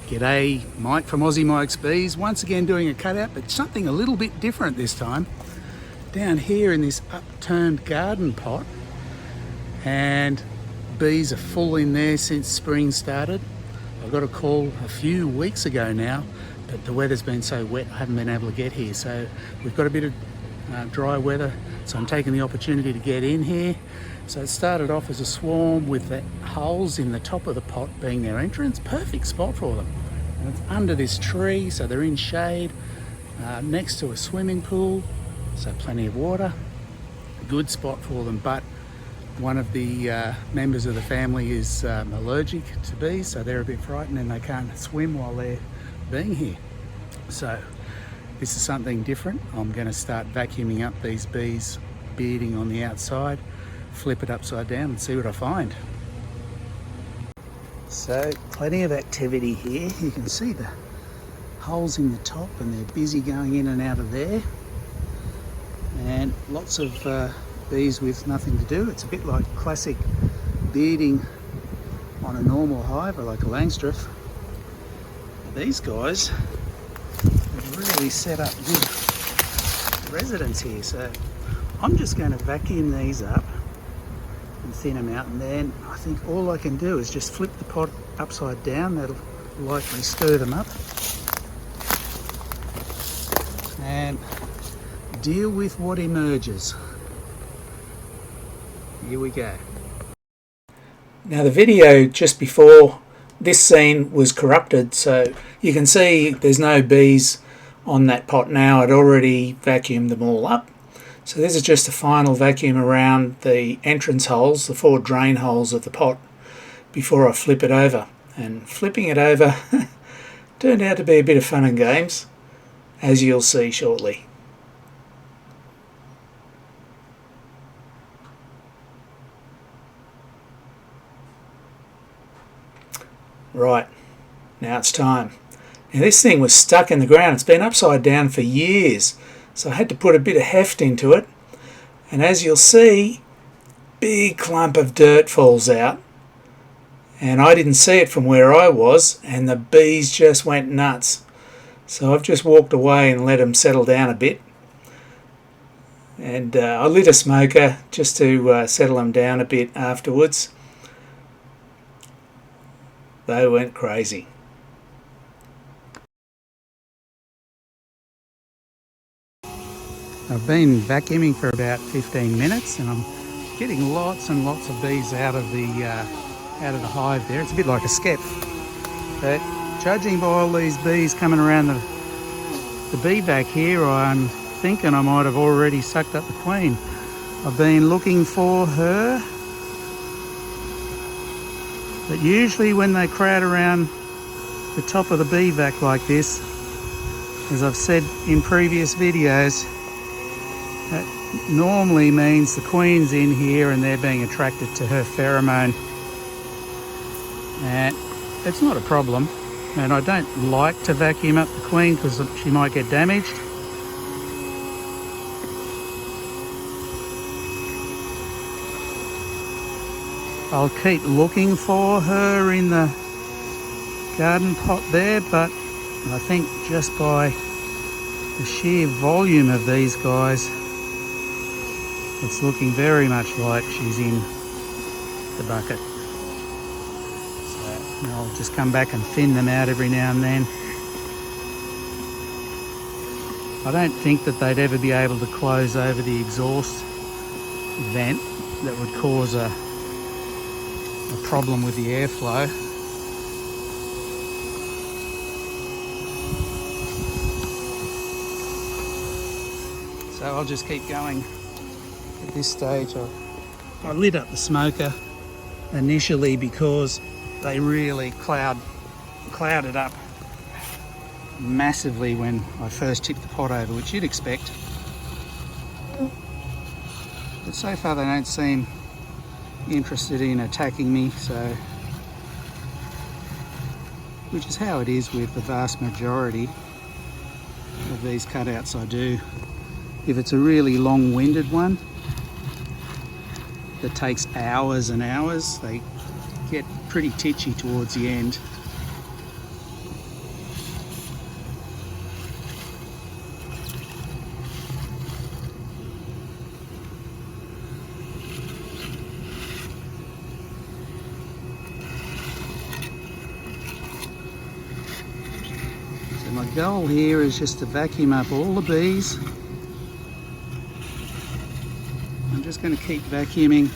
G'day, Mike from Aussie Mike's Bees, once again doing a cutout, but something a little bit different this time. Down here in this upturned garden pot, and bees are full in there since spring started. I got a call a few weeks ago now, but the weather's been so wet I haven't been able to get here. So we've got a bit of dry weather, so I'm taking the opportunity to get in here. So it started off as a swarm with the holes in the top of the pot being their entrance. Perfect spot for them. And it's under this tree, so they're in shade, next to a swimming pool, so plenty of water. A good spot for them, but one of the members of the family is allergic to bees, so they're a bit frightened and they can't swim while they're being here. So this is something different. I'm going to start vacuuming up these bees bearding on the outside, flip it upside down and see what I find. So plenty of activity here. You can see the holes in the top and they're busy going in and out of there, and lots of bees with nothing to do. It's a bit like classic bearding on a normal hive, or like a Langstroth. These guys have really set up good residence here, so I'm just going to vacuum these up and thin them out, and then I think all I can do is just flip the pot upside down. That'll likely stir them up, and deal with what emerges. Here we go. Now the video just before this scene was corrupted, so you can see there's no bees on that pot now. I'd already vacuumed them all up. So this is just a final vacuum around the entrance holes, the 4 drain holes of the pot, before I flip it over. And flipping it over turned out to be a bit of fun and games, as you'll see shortly. Right, now it's time. Now this thing was stuck in the ground. It's been upside down for years. So I had to put a bit of heft into it, and as you'll see, big clump of dirt falls out, and I didn't see it from where I was, and the bees just went nuts. So I've just walked away and let them settle down a bit, and I lit a smoker just to settle them down a bit afterwards. They went crazy. I've been vacuuming for about 15 minutes and I'm getting lots and lots of bees out of the hive there. It's a bit like a skep. But judging by all these bees coming around the bee vac here, I'm thinking I might have already sucked up the queen. I've been looking for her, but usually when they crowd around the top of the bee vac like this, as I've said in previous videos, that normally means the queen's in here and they're being attracted to her pheromone. And it's not a problem. And I don't like to vacuum up the queen because she might get damaged. I'll keep looking for her in the garden pot there, but I think just by the sheer volume of these guys, it's looking very much like she's in the bucket. So I'll just come back and thin them out every now and then. I don't think that they'd ever be able to close over the exhaust vent that would cause a problem with the airflow. So I'll just keep going. At this stage I lit up the smoker initially because they really clouded up massively when I first tipped the pot over, which you'd expect. But so far they don't seem interested in attacking me, so, which is how it is with the vast majority of these cutouts I do. If it's a really long-winded one that takes hours and hours, they get pretty titchy towards the end. my goal here is just to vacuum up all the bees. I'm just going to keep vacuuming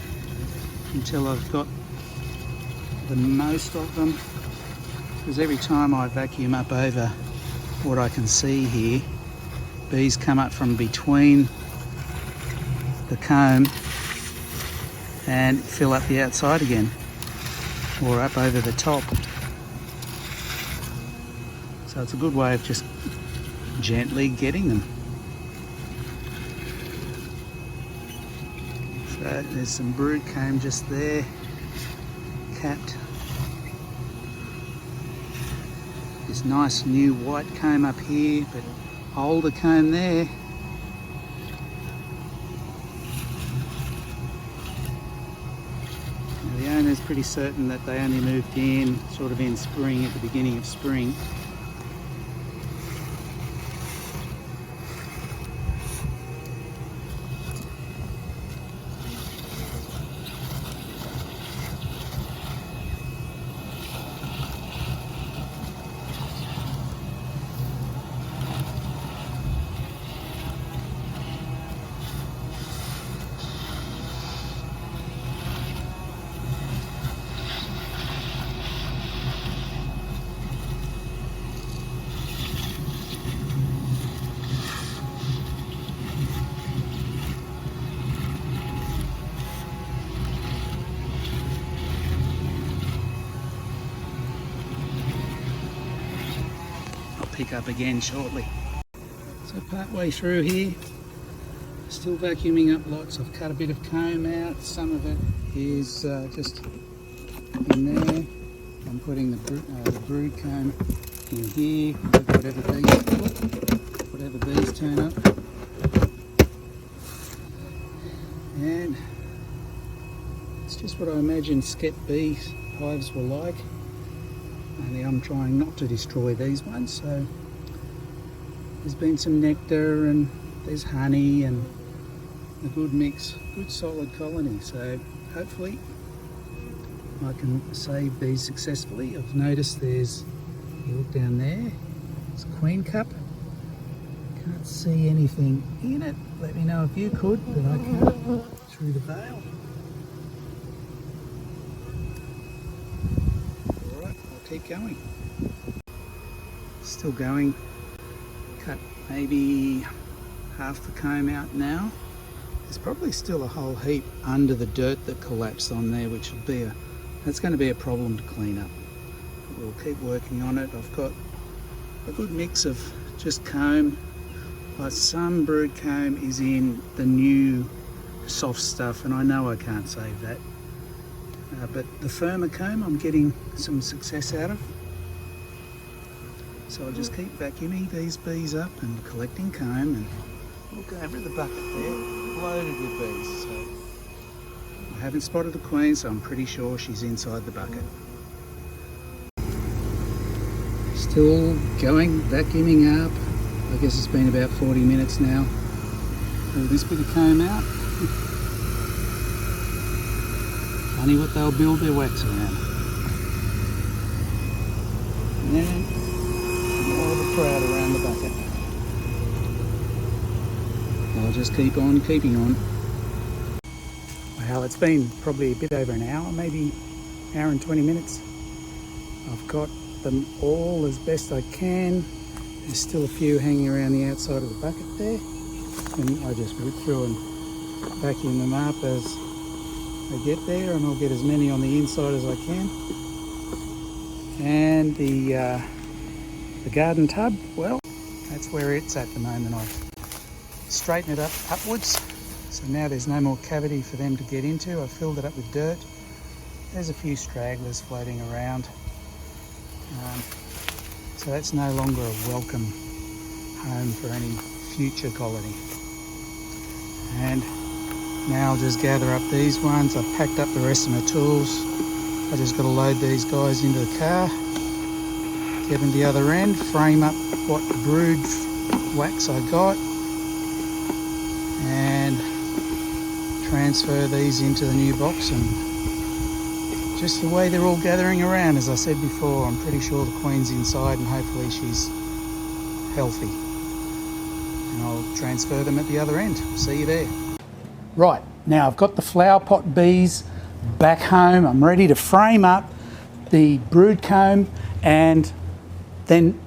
until I've got the most of them, because every time I vacuum up over what I can see here, bees come up from between the comb and fill up the outside again, or up over the top. So it's a good way of just gently getting them. So there's some brood comb just there, capped. This nice new white comb up here, but older comb there. Now the owner's pretty certain that they only moved in sort of in spring, at the beginning of spring. Pick up again shortly. So part way through here, still vacuuming up lots. I've cut a bit of comb out. Some of it is just in there. I'm putting the brood comb in here, whatever bees turn up. And it's just what I imagine skep bee hives were like. Only I'm trying not to destroy these ones, so there's been some nectar and there's honey and a good mix, good solid colony. So hopefully I can save these successfully. I've noticed there's, you look down there, it's a queen cup. Can't see anything in it. Let me know if you could, but I can't through the veil. Keep going. Still going. Cut maybe half the comb out now. There's probably still a whole heap under the dirt that collapsed on there, which will be that's going to be a problem to clean up. But we'll keep working on it. I've got a good mix of just comb, but some brood comb is in the new soft stuff, and I know I can't save that. But the firmer comb I'm getting some success out of. So I'll just keep vacuuming these bees up and collecting comb, and look over the bucket there, loaded with bees. So I haven't spotted the queen, so I'm pretty sure she's inside the bucket. Still going, vacuuming up. I guess it's been about 40 minutes now. Pull this bit of comb out. Funny what they'll build their wax around. And then more of a crowd around the bucket. I'll just keep on keeping on. Well, it's been probably a bit over an hour, maybe an hour and 20 minutes. I've got them all as best I can. There's still a few hanging around the outside of the bucket there. And I just root through and vacuum them up as I get there, and I'll get as many on the inside as I can. And the garden tub, well, that's where it's at the moment. I've straightened it up upwards, so now there's no more cavity for them to get into. I've filled it up with dirt. There's a few stragglers floating around. So that's no longer a welcome home for any future colony. And now I'll just gather up these ones. I've packed up the rest of my tools. I just got to load these guys into the car, get them to the other end, frame up what brood wax I got, and transfer these into the new box. And just the way they're all gathering around, as I said before, I'm pretty sure the queen's inside, and hopefully she's healthy. And I'll transfer them at the other end. See you there. Right, now I've got the flower pot bees back home. I'm ready to frame up the brood comb and then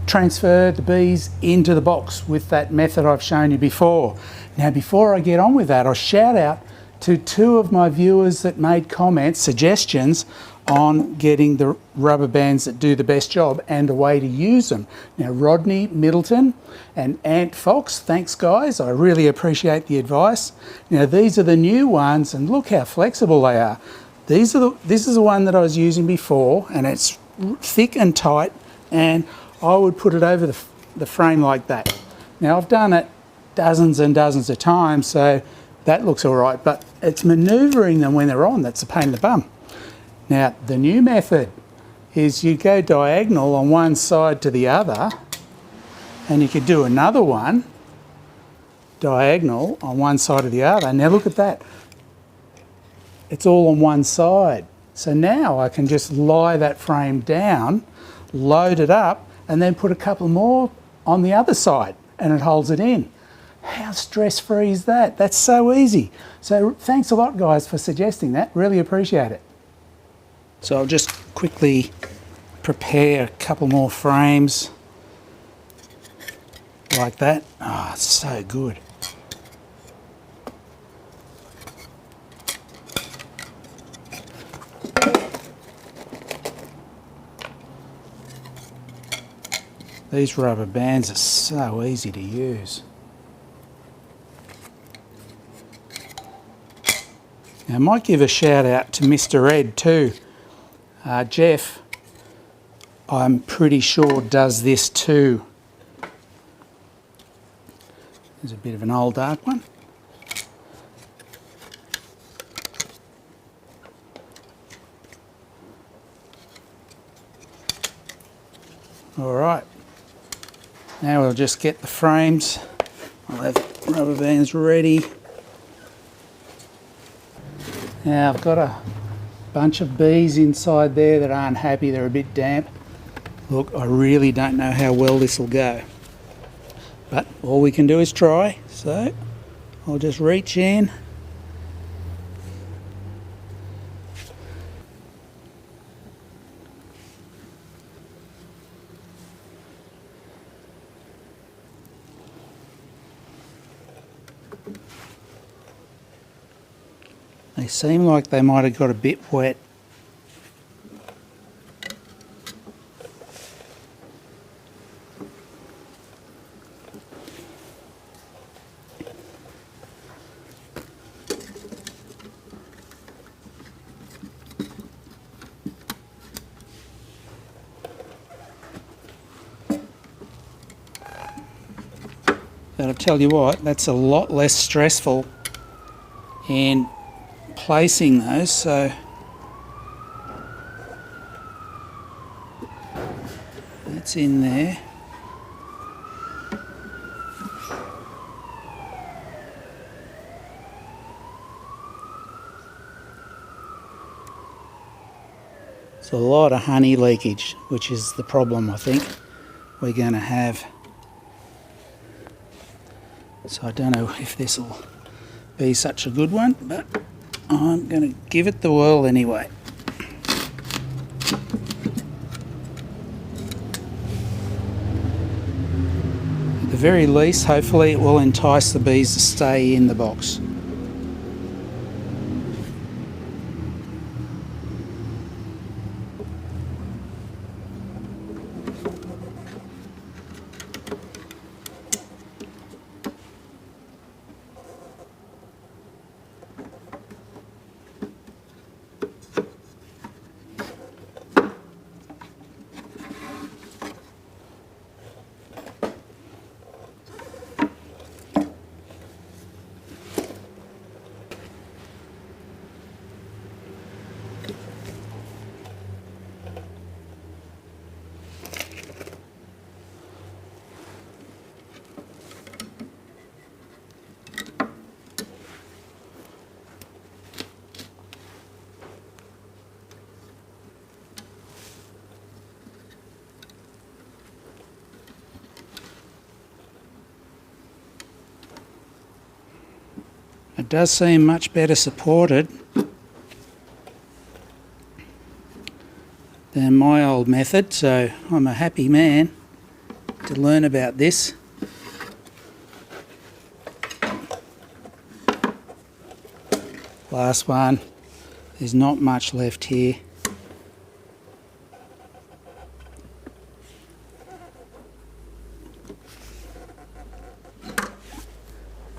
transfer the bees into the box with that method I've shown you before. Now before I get on with that, I'll shout out to two of my viewers that made comments, suggestions on getting the rubber bands that do the best job and a way to use them. Now Rodney Middleton and Ant Fox, thanks guys, I really appreciate the advice. Now these are the new ones and look how flexible they are. This is the one that I was using before and it's thick and tight, and I would put it over the frame like that. Now I've done it dozens and dozens of times, so that looks all right, but it's manoeuvring them when they're on that's a pain in the bum. Now the new method is you go diagonal on one side to the other, and you could do another one diagonal on one side to the other. Now look at that. It's all on one side. So now I can just lie that frame down, load it up, and then put a couple more on the other side, and it holds it in. How stress-free is that? That's so easy. So thanks a lot guys for suggesting that, really appreciate it. So I'll just quickly prepare a couple more frames like that. Oh, it's so good. These rubber bands are so easy to use. Now, I might give a shout out to Mr. Ed too. Jeff, I'm pretty sure does this too. There's a bit of an old dark one. All right. Now we'll just get the frames. I'll have rubber bands ready. Now I've got a bunch of bees inside there that aren't happy, they're a bit damp. Look, I really don't know how well this will go. But all we can do is try. So I'll just reach in. They seem like they might have got a bit wet. But I'll tell you what, that's a lot less stressful in placing those, so that's in there. It's a lot of honey leakage, which is the problem I think we're going to have. So I don't know if this will be such a good one, but I'm going to give it the whirl anyway. At the very least, hopefully it will entice the bees to stay in the box. It does seem much better supported than my old method, so I'm a happy man to learn about this. Last one. There's not much left here.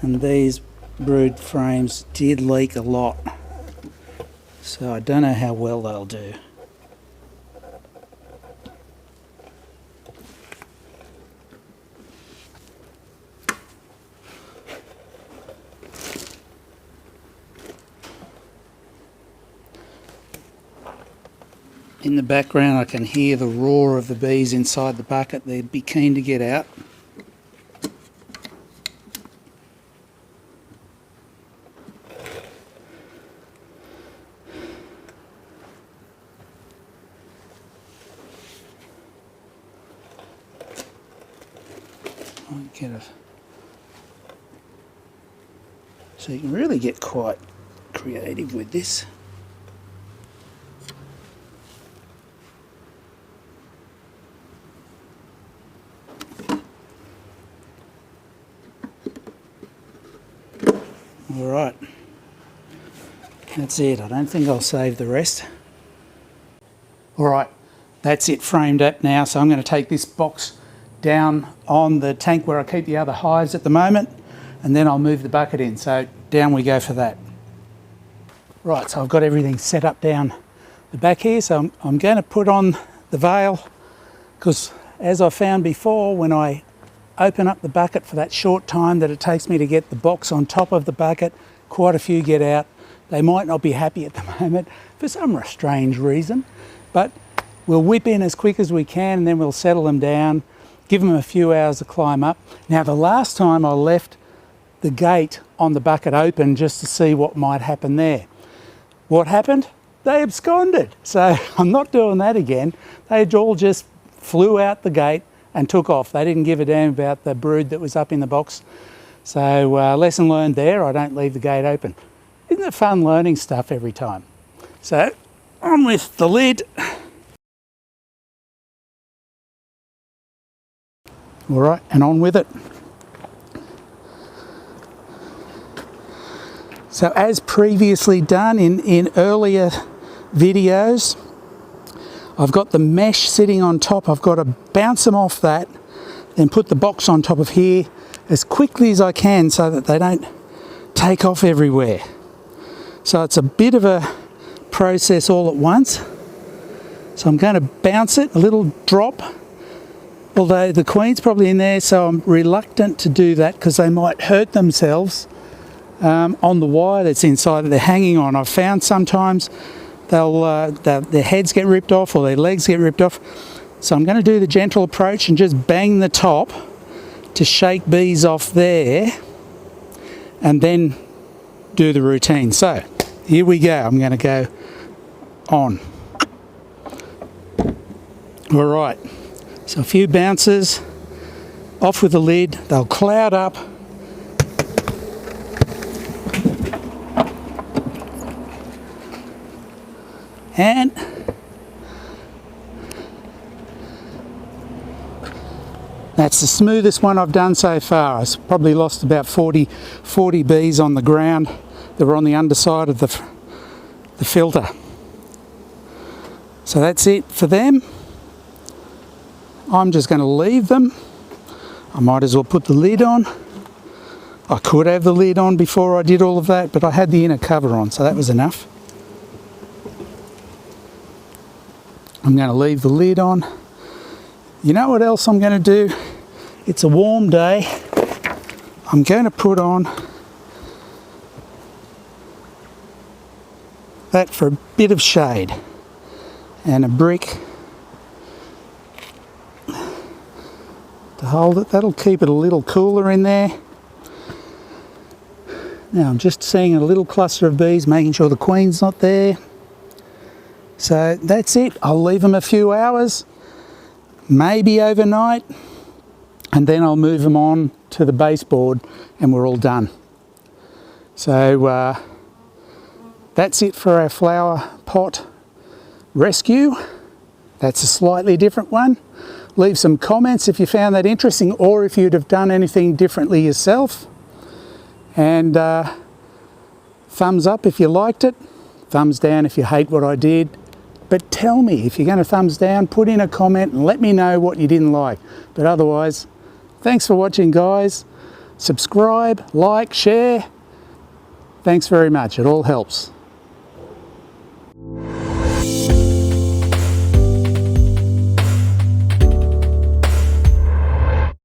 And these brood frames did leak a lot, so I don't know how well they'll do. In the background I can hear the roar of the bees inside the bucket. They'd be keen to get out. So you can really get quite creative with this. Alright, that's it. I don't think I'll save the rest. Alright, that's it framed up now, so I'm going to take this box down on the tank where I keep the other hives at the moment, and then I'll move the bucket in. So down we go for that. Right, so I've got everything set up down the back here, so I'm going to put on the veil, because as I found before, when I open up the bucket for that short time that it takes me to get the box on top of the bucket, quite a few get out. They might not be happy at the moment for some strange reason, but we'll whip in as quick as we can and then we'll settle them down, give them a few hours to climb up. Now, the last time I left the gate on the bucket open just to see what might happen there. What happened? They absconded. So I'm not doing that again. They all just flew out the gate and took off. They didn't give a damn about the brood that was up in the box. So lesson learned there, I don't leave the gate open. Isn't it fun learning stuff every time? So on with the lid. All right, and on with it. So as previously done in earlier videos, I've got the mesh sitting on top. I've got to bounce them off that, then put the box on top of here as quickly as I can so that they don't take off everywhere. So it's a bit of a process all at once. So I'm going to bounce it, a little drop, although the queen's probably in there, so I'm reluctant to do that because they might hurt themselves on the wire that's inside that they're hanging on. I've found sometimes their heads get ripped off or their legs get ripped off. So I'm going to do the gentle approach and just bang the top to shake bees off there and then do the routine. So here we go. I'm going to go on. All right. So a few bounces, off with the lid. They'll cloud up. And that's the smoothest one I've done so far. I've probably lost about 40 bees on the ground that were on the underside of the filter. So that's it for them. I'm just going to leave them. I might as well put the lid on. I could have the lid on before I did all of that, but I had the inner cover on, so that was enough. I'm going to leave the lid on. You know what else I'm going to do? It's a warm day. I'm going to put on that for a bit of shade and a brick to hold it. That'll keep it a little cooler in there. Now I'm just seeing a little cluster of bees, making sure the queen's not there. So that's it. I'll leave them a few hours, maybe overnight, and then I'll move them on to the baseboard and we're all done. So that's it for our flower pot rescue. That's a slightly different one. Leave some comments if you found that interesting, or if you'd have done anything differently yourself. And thumbs up if you liked it, thumbs down if you hate what I did. But tell me, if you're going to thumbs down, put in a comment and let me know what you didn't like. But otherwise, thanks for watching, guys. Subscribe, like, share. Thanks very much, it all helps.